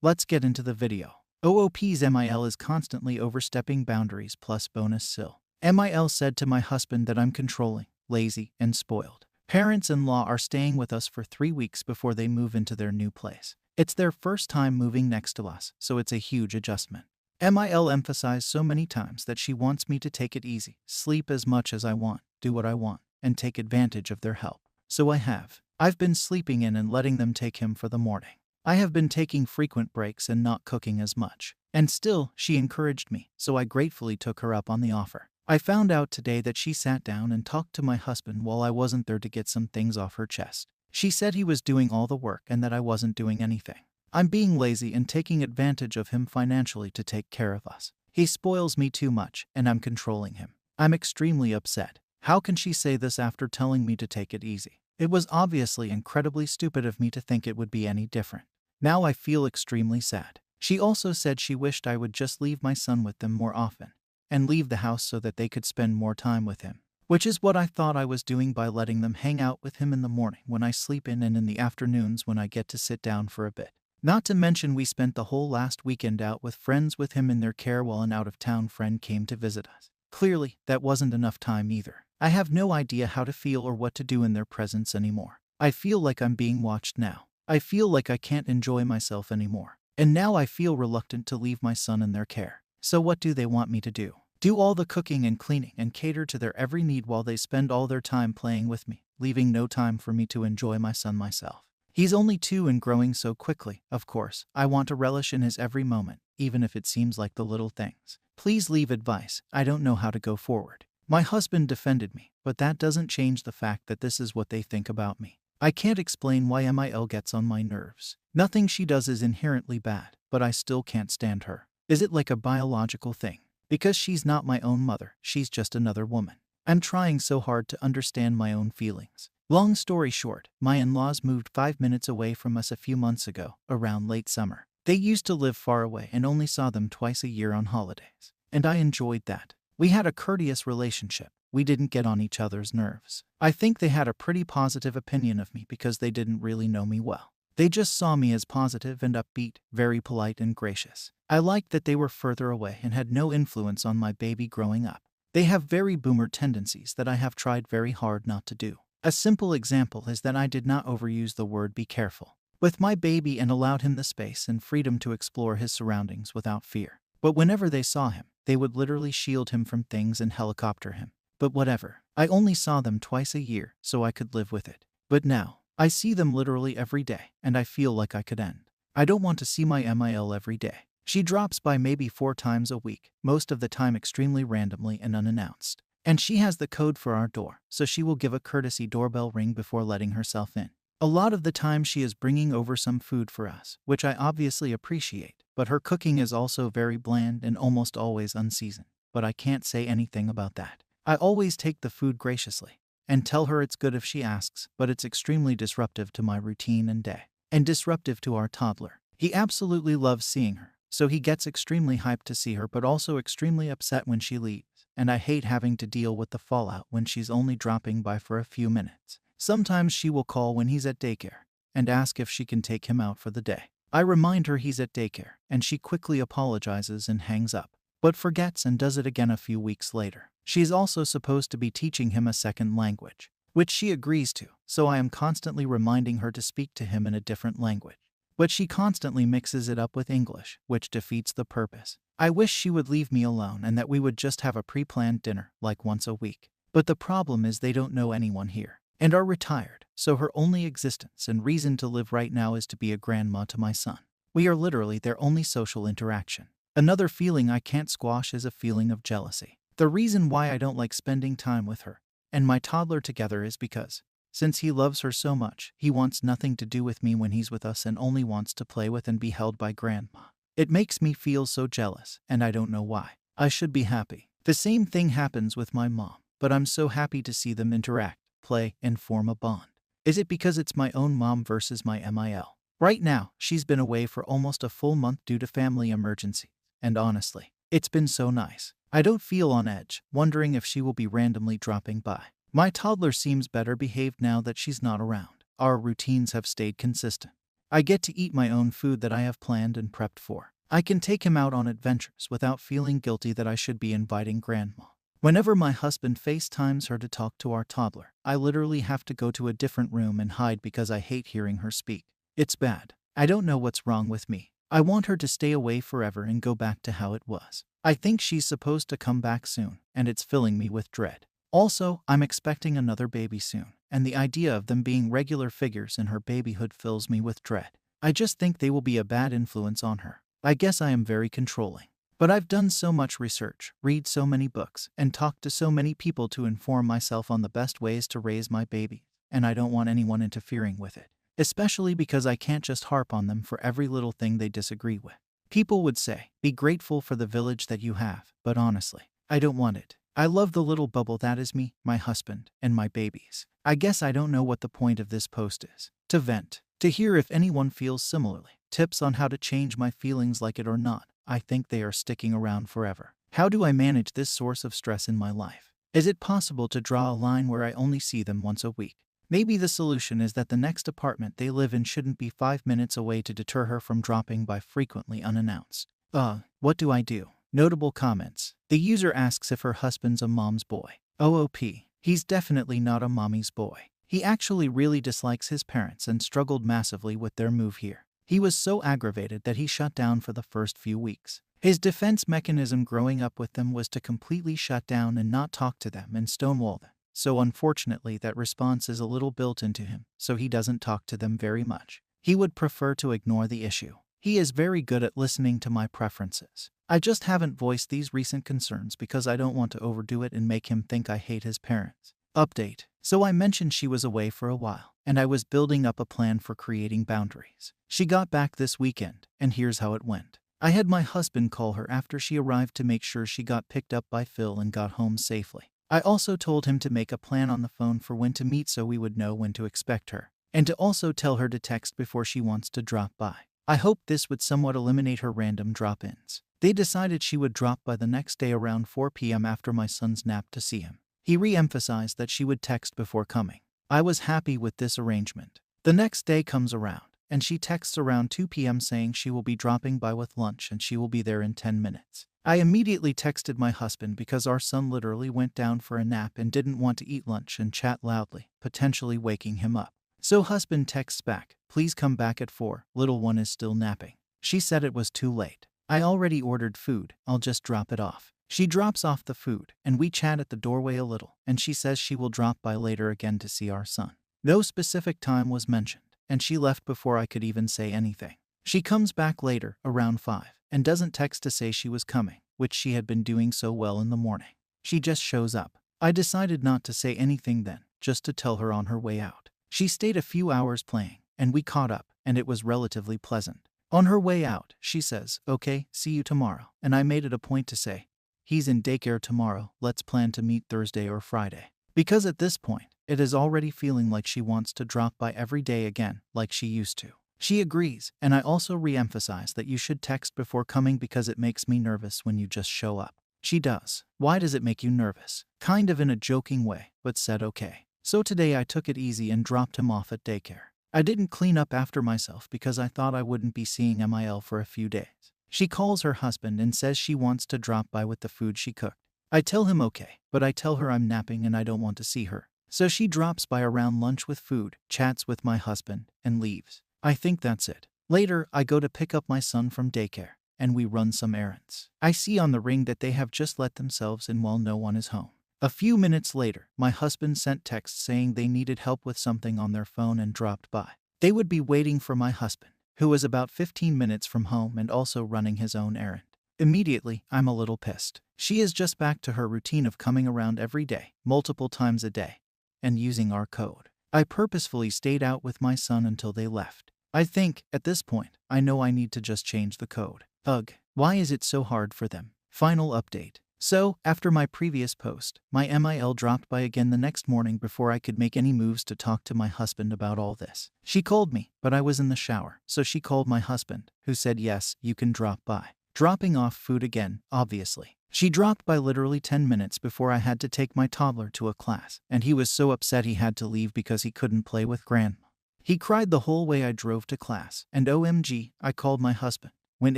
Let's get into the video. OOP's MIL is constantly overstepping boundaries plus bonus SIL. MIL said to my husband that I'm controlling, lazy, and spoiled. Parents-in-law are staying with us for 3 weeks before they move into their new place. It's their first time moving next to us, so it's a huge adjustment. MIL emphasized so many times that she wants me to take it easy, sleep as much as I want, do what I want, and take advantage of their help. So I have. I've been sleeping in and letting them take him for the morning. I have been taking frequent breaks and not cooking as much. And still, she encouraged me, so I gratefully took her up on the offer. I found out today that she sat down and talked to my husband while I wasn't there to get some things off her chest. She said he was doing all the work and that I wasn't doing anything. I'm being lazy and taking advantage of him financially to take care of us. He spoils me too much, and I'm controlling him. I'm extremely upset. How can she say this after telling me to take it easy? It was obviously incredibly stupid of me to think it would be any different. Now I feel extremely sad. She also said she wished I would just leave my son with them more often, and leave the house so that they could spend more time with him. Which is what I thought I was doing by letting them hang out with him in the morning when I sleep in and in the afternoons when I get to sit down for a bit. Not to mention we spent the whole last weekend out with friends with him in their care while an out-of-town friend came to visit us. Clearly, that wasn't enough time either. I have no idea how to feel or what to do in their presence anymore. I feel like I'm being watched now. I feel like I can't enjoy myself anymore. And now I feel reluctant to leave my son in their care. So what do they want me to do? Do all the cooking and cleaning and cater to their every need while they spend all their time playing with me, leaving no time for me to enjoy my son myself. He's only 2 and growing so quickly, of course. I want to relish in his every moment, even if it seems like the little things. Please leave advice. I don't know how to go forward. My husband defended me, but that doesn't change the fact that this is what they think about me. I can't explain why MIL gets on my nerves. Nothing she does is inherently bad, but I still can't stand her. Is it like a biological thing? Because she's not my own mother, she's just another woman. I'm trying so hard to understand my own feelings. Long story short, my in-laws moved 5 minutes away from us a few months ago, around late summer. They used to live far away and only saw them twice a year on holidays. And I enjoyed that. We had a courteous relationship. We didn't get on each other's nerves. I think they had a pretty positive opinion of me because they didn't really know me well. They just saw me as positive and upbeat, very polite and gracious. I liked that they were further away and had no influence on my baby growing up. They have very boomer tendencies that I have tried very hard not to do. A simple example is that I did not overuse the word be careful with my baby and allowed him the space and freedom to explore his surroundings without fear. But whenever they saw him, they would literally shield him from things and helicopter him. But whatever. I only saw them twice a year, so I could live with it. But now, I see them literally every day, and I feel like I could end. I don't want to see my MIL every day. She drops by maybe 4 times a week, most of the time extremely randomly and unannounced. And she has the code for our door, so she will give a courtesy doorbell ring before letting herself in. A lot of the time she is bringing over some food for us, which I obviously appreciate, but her cooking is also very bland and almost always unseasoned. But I can't say anything about that. I always take the food graciously and tell her it's good if she asks, but it's extremely disruptive to my routine and day. And disruptive to our toddler. He absolutely loves seeing her, so he gets extremely hyped to see her but also extremely upset when she leaves. And I hate having to deal with the fallout when she's only dropping by for a few minutes. Sometimes she will call when he's at daycare and ask if she can take him out for the day. I remind her he's at daycare, and she quickly apologizes and hangs up, but forgets and does it again a few weeks later. She's also supposed to be teaching him a second language, which she agrees to, so I am constantly reminding her to speak to him in a different language. But she constantly mixes it up with English, which defeats the purpose. I wish she would leave me alone and that we would just have a pre-planned dinner, like once a week. But the problem is they don't know anyone here, and are retired, so her only existence and reason to live right now is to be a grandma to my son. We are literally their only social interaction. Another feeling I can't squash is a feeling of jealousy. The reason why I don't like spending time with her and my toddler together is because, since he loves her so much, he wants nothing to do with me when he's with us and only wants to play with and be held by grandma. It makes me feel so jealous, and I don't know why. I should be happy. The same thing happens with my mom, but I'm so happy to see them interact, play, and form a bond. Is it because it's my own mom versus my MIL? Right now, she's been away for almost a full month due to family emergency, and honestly, it's been so nice. I don't feel on edge, wondering if she will be randomly dropping by. My toddler seems better behaved now that she's not around. Our routines have stayed consistent. I get to eat my own food that I have planned and prepped for. I can take him out on adventures without feeling guilty that I should be inviting grandma. Whenever my husband FaceTimes her to talk to our toddler, I literally have to go to a different room and hide because I hate hearing her speak. It's bad. I don't know what's wrong with me. I want her to stay away forever and go back to how it was. I think she's supposed to come back soon, and it's filling me with dread. Also, I'm expecting another baby soon, and the idea of them being regular figures in her babyhood fills me with dread. I just think they will be a bad influence on her. I guess I am very controlling. But I've done so much research, read so many books, and talked to so many people to inform myself on the best ways to raise my baby, and I don't want anyone interfering with it. Especially because I can't just harp on them for every little thing they disagree with. People would say, be grateful for the village that you have, but honestly, I don't want it. I love the little bubble that is me, my husband, and my babies. I guess I don't know what the point of this post is. To vent. To hear if anyone feels similarly. Tips on how to change my feelings like it or not. I think they are sticking around forever. How do I manage this source of stress in my life? Is it possible to draw a line where I only see them once a week? Maybe the solution is that the next apartment they live in shouldn't be 5 minutes away to deter her from dropping by frequently unannounced. What do I do? Notable comments. The user asks if her husband's a mom's boy. OOP. He's definitely not a mommy's boy. He actually really dislikes his parents and struggled massively with their move here. He was so aggravated that he shut down for the first few weeks. His defense mechanism growing up with them was to completely shut down and not talk to them and stonewall them. So unfortunately that response is a little built into him, so he doesn't talk to them very much. He would prefer to ignore the issue. He is very good at listening to my preferences. I just haven't voiced these recent concerns because I don't want to overdo it and make him think I hate his parents. Update. So I mentioned she was away for a while, and I was building up a plan for creating boundaries. She got back this weekend, and here's how it went. I had my husband call her after she arrived to make sure she got picked up by Phil and got home safely. I also told him to make a plan on the phone for when to meet so we would know when to expect her, and to also tell her to text before she wants to drop by. I hoped this would somewhat eliminate her random drop-ins. They decided she would drop by the next day around 4 p.m. after my son's nap to see him. He re-emphasized that she would text before coming. I was happy with this arrangement. The next day comes around, and she texts around 2 p.m. saying she will be dropping by with lunch and she will be there in 10 minutes. I immediately texted my husband because our son literally went down for a nap and didn't want to eat lunch and chat loudly, potentially waking him up. So husband texts back, please come back at 4, little one is still napping. She said it was too late. I already ordered food, I'll just drop it off. She drops off the food, and we chat at the doorway a little, and she says she will drop by later again to see our son. No specific time was mentioned, and she left before I could even say anything. She comes back later, around 5, and doesn't text to say she was coming, which she had been doing so well in the morning. She just shows up. I decided not to say anything then, just to tell her on her way out. She stayed a few hours playing, and we caught up, and it was relatively pleasant. On her way out, she says, okay, see you tomorrow, and I made it a point to say, he's in daycare tomorrow, let's plan to meet Thursday or Friday. Because at this point, it is already feeling like she wants to drop by every day again, like she used to. She agrees, and I also re-emphasize that you should text before coming because it makes me nervous when you just show up. She does. Why does it make you nervous? Kind of in a joking way, but said okay. So today I took it easy and dropped him off at daycare. I didn't clean up after myself because I thought I wouldn't be seeing MIL for a few days. She calls her husband and says she wants to drop by with the food she cooked. I tell him okay, but I tell her I'm napping and I don't want to see her. So she drops by around lunch with food, chats with my husband, and leaves. I think that's it. Later, I go to pick up my son from daycare, and we run some errands. I see on the ring that they have just let themselves in while no one is home. A few minutes later, my husband sent texts saying they needed help with something on their phone and dropped by. They would be waiting for my husband, who was about 15 minutes from home and also running his own errand. Immediately, I'm a little pissed. She is just back to her routine of coming around every day, multiple times a day, and using our code. I purposefully stayed out with my son until they left. I think, at this point, I know I need to just change the code. Ugh, why is it so hard for them? Final update. So, after my previous post, my MIL dropped by again the next morning before I could make any moves to talk to my husband about all this. She called me, but I was in the shower, so she called my husband, who said yes, you can drop by. Dropping off food again, obviously. She dropped by literally 10 minutes before I had to take my toddler to a class, and he was so upset he had to leave because he couldn't play with grandma. He cried the whole way I drove to class, and OMG, I called my husband, went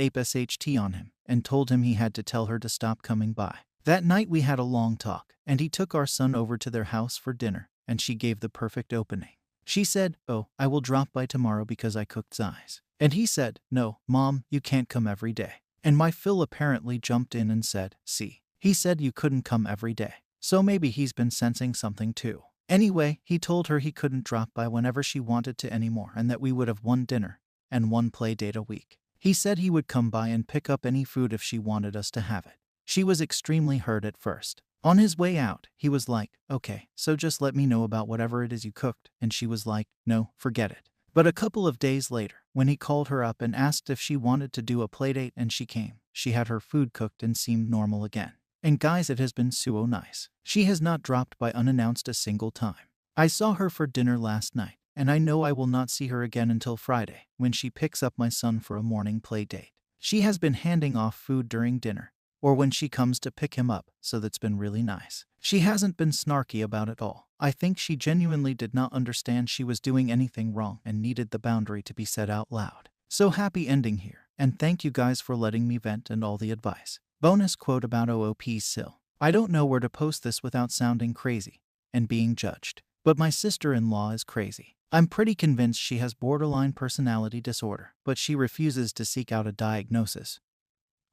ape SHT on him, and told him he had to tell her to stop coming by. That night we had a long talk, and he took our son over to their house for dinner, and she gave the perfect opening. She said, "Oh, I will drop by tomorrow because I cooked Zai's." And he said, "No, Mom, you can't come every day." And my Phil apparently jumped in and said, "See, he said you couldn't come every day. So maybe he's been sensing something too." Anyway, he told her he couldn't drop by whenever she wanted to anymore and that we would have one dinner and one play date a week. He said he would come by and pick up any food if she wanted us to have it. She was extremely hurt at first. On his way out, he was like, "Okay, so just let me know about whatever it is you cooked." And she was like, "No, forget it." But a couple of days later, when he called her up and asked if she wanted to do a playdate and she came, she had her food cooked and seemed normal again. And guys, it has been so nice. She has not dropped by unannounced a single time. I saw her for dinner last night, and I know I will not see her again until Friday, when she picks up my son for a morning play date. She has been handing off food during dinner, or when she comes to pick him up, so that's been really nice. She hasn't been snarky about it all. I think she genuinely did not understand she was doing anything wrong and needed the boundary to be said out loud. So happy ending here, and thank you guys for letting me vent and all the advice. Bonus quote about OOP's SIL. I don't know where to post this without sounding crazy and being judged, but my sister-in-law is crazy. I'm pretty convinced she has borderline personality disorder, but she refuses to seek out a diagnosis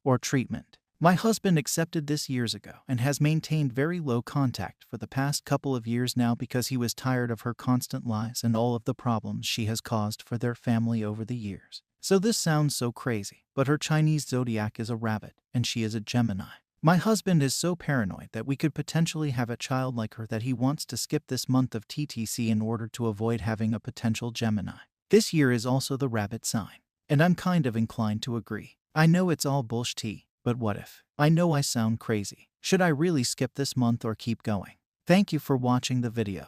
or treatment. My husband accepted this years ago and has maintained very low contact for the past couple of years now because he was tired of her constant lies and all of the problems she has caused for their family over the years. So this sounds so crazy, but her Chinese zodiac is a rabbit and she is a Gemini. My husband is so paranoid that we could potentially have a child like her that he wants to skip this month of TTC in order to avoid having a potential Gemini. This year is also the rabbit sign, and I'm kind of inclined to agree. I know it's all bullshit. But what if? I know I sound crazy. Should I really skip this month or keep going? Thank you for watching the video.